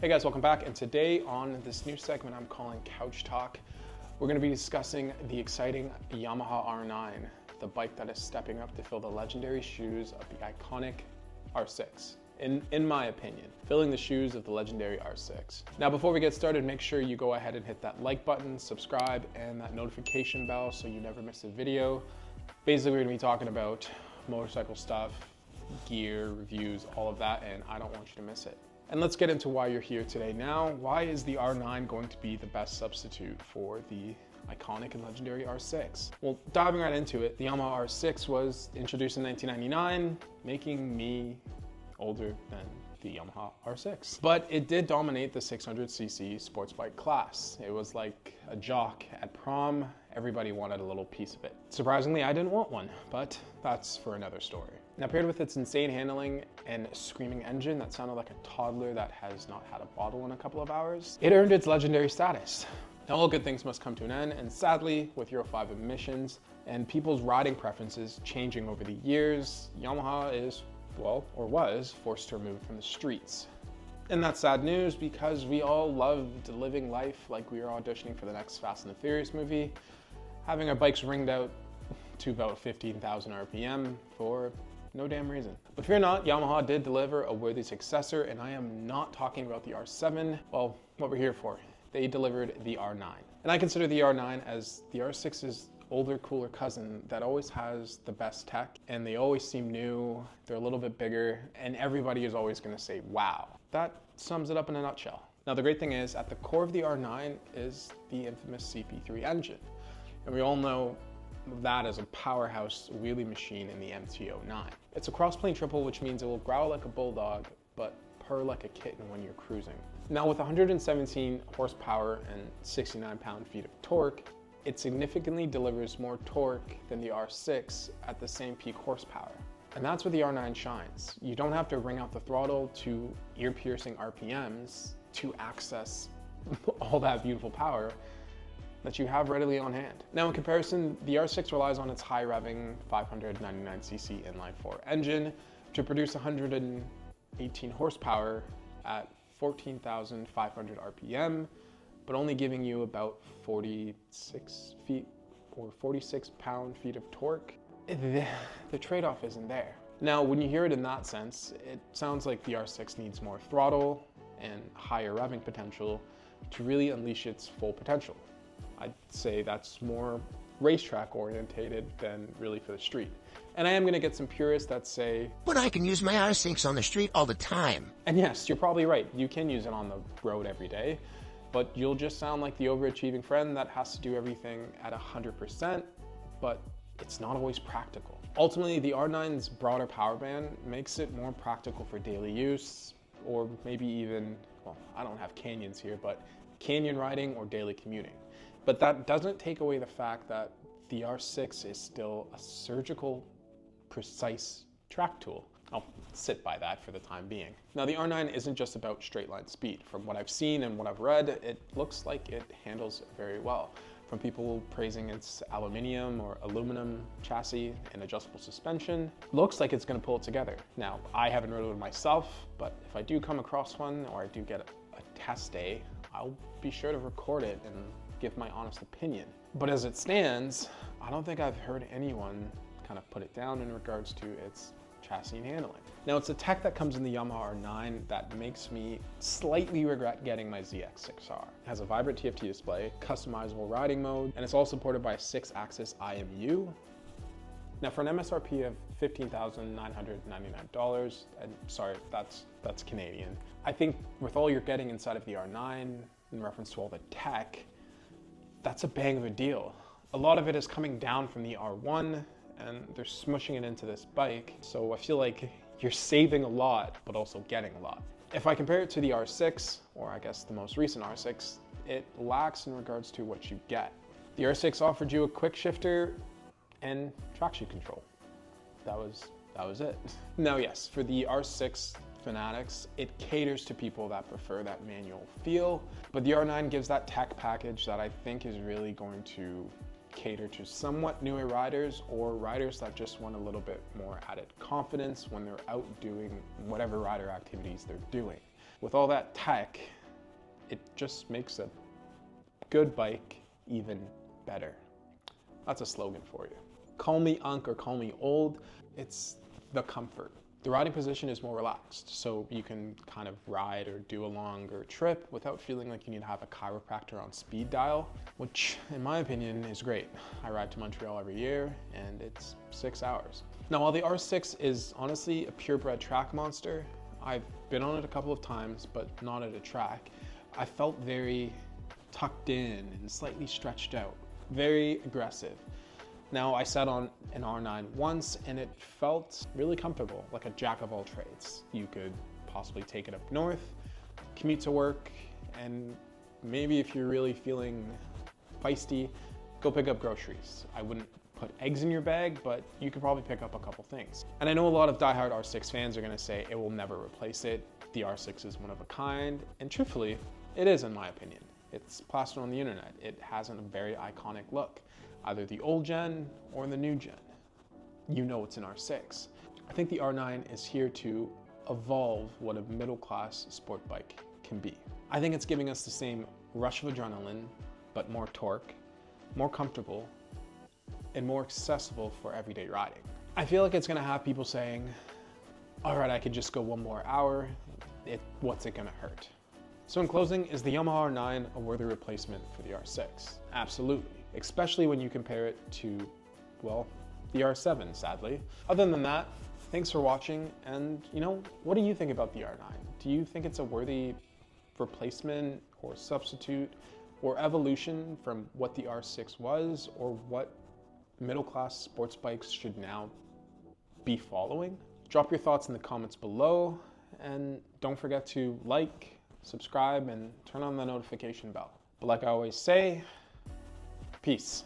Hey guys, welcome back. And today on this new segment I'm calling Couch Talk, we're going to be discussing the exciting Yamaha R9, the bike that is stepping up to fill the legendary shoes of the iconic R6. In my opinion, filling the shoes of the legendary R6. Now, before we get started, make sure you go ahead and hit that like button, subscribe, and that notification bell so you never miss a video. Basically, we're going to be talking about motorcycle stuff, gear, reviews, all of that, and I don't want you to miss it. And let's get into why you're here today. Now, why is the R9 going to be the best substitute for the iconic and legendary R6? Well, diving right into it, the Yamaha R6 was introduced in 1999, making me older than the Yamaha R6. But it did dominate the 600cc sports bike class. It was like a jock at prom. Everybody wanted a little piece of it. Surprisingly, I didn't want one, but that's for another story. Now, paired with its insane handling and screaming engine that sounded like a toddler that has not had a bottle in a couple of hours, it earned its legendary status. Now, all good things must come to an end, and sadly, with Euro 5 emissions and people's riding preferences changing over the years, Yamaha is, well, or was, forced to remove from the streets. And that's sad news because we all loved living life like we were auditioning for the next Fast and the Furious movie, having our bikes ringed out to about 15,000 RPM for no damn reason. But fear not, Yamaha did deliver a worthy successor, and I am not talking about the R7, well, what we're here for. They delivered the R9. And I consider the R9 as the R6's older, cooler cousin that always has the best tech, and they always seem new, they're a little bit bigger, and everybody is always gonna say, wow. That sums it up in a nutshell. Now, the great thing is, at the core of the R9 is the infamous CP3 engine. And we all know that is a powerhouse wheelie machine in the MT09. It's a cross-plane triple, which means it will growl like a bulldog, but purr like a kitten when you're cruising. Now, with 117 horsepower and 69 pound-feet of torque, it significantly delivers more torque than the R6 at the same peak horsepower. And that's where the R9 shines. You don't have to wring out the throttle to ear-piercing RPMs to access all that beautiful power that you have readily on hand. Now, in comparison, the R6 relies on its high-revving 599cc inline-4 engine to produce 118 horsepower at 14,500 RPM, but only giving you about 46 feet or 46 pound-feet of torque. The trade-off isn't there. Now, when you hear it in that sense, it sounds like the R6 needs more throttle and higher revving potential to really unleash its full potential. I'd say that's more racetrack orientated than really for the street. And I am gonna get some purists that say, but I can use my R6 on the street all the time. And yes, you're probably right. You can use it on the road every day, but you'll just sound like the overachieving friend that has to do everything at 100%, but it's not always practical. Ultimately, the R9's broader power band makes it more practical for daily use, or maybe even, well, I don't have canyons here, but canyon riding or daily commuting. But that doesn't take away the fact that the R6 is still a surgical, precise track tool. I'll sit by that for the time being. Now, the R9 isn't just about straight line speed. From what I've seen and what I've read, it looks like it handles very well. From people praising its aluminum or aluminum chassis and adjustable suspension, looks like it's gonna pull it together. Now, I haven't ridden it myself, but if I do come across one or I do get a test day, I'll be sure to record it and give my honest opinion. But as it stands, I don't think I've heard anyone kind of put it down in regards to its chassis and handling. Now, it's a tech that comes in the Yamaha R9 that makes me slightly regret getting my ZX6R. It has a vibrant TFT display, customizable riding mode, and it's all supported by a 6-axis IMU. Now, for an MSRP of $15,999, and sorry, that's Canadian. I think with all you're getting inside of the R9, in reference to all the tech, that's a bang of a deal. A lot of it is coming down from the R1, and they're smushing it into this bike. So I feel like you're saving a lot, but also getting a lot. If I compare it to the R6, or I guess the most recent R6, it lacks in regards to what you get. The R6 offered you a quick shifter and traction control. That was it. Now, yes, for the R6 fanatics, it caters to people that prefer that manual feel, but the R9 gives that tech package that I think is really going to cater to somewhat newer riders or riders that just want a little bit more added confidence when they're out doing whatever rider activities they're doing. with all that tech, it just makes a good bike even better. That's a slogan for you. Call me Unc or call me old, it's the comfort. The riding position is more relaxed, so you can kind of ride or do a longer trip without feeling like you need to have a chiropractor on speed dial, which in my opinion is great. I ride to Montreal every year and it's 6 hours. Now, while the R6 is honestly a purebred track monster, I've been on it a couple of times, but not at a track. I felt very tucked in and slightly stretched out, very aggressive. Now, I sat on an R9 once and it felt really comfortable, like a jack of all trades. You could possibly take it up north, commute to work, and maybe if you're really feeling feisty, go pick up groceries. I wouldn't put eggs in your bag, but you could probably pick up a couple things. And I know a lot of diehard R6 fans are gonna say it will never replace it. The R6 is one of a kind, and truthfully, it is in my opinion. It's plastered on the internet. It has a very iconic look. Either the old gen or the new gen. You know it's an R6. I think the R9 is here to evolve what a middle-class sport bike can be. I think it's giving us the same rush of adrenaline, but more torque, more comfortable, and more accessible for everyday riding. I feel like it's gonna have people saying, all right, I could just go one more hour. What's it gonna hurt? So in closing, is the Yamaha R9 a worthy replacement for the R6? Absolutely. Especially when you compare it to, well, the R7, sadly. Other than that, thanks for watching, and what do you think about the R9? Do you think it's a worthy replacement or substitute or evolution from what the R6 was, or what middle-class sports bikes should now be following? Drop your thoughts in the comments below, and don't forget to like, subscribe, and turn on the notification bell. But like I always say, peace.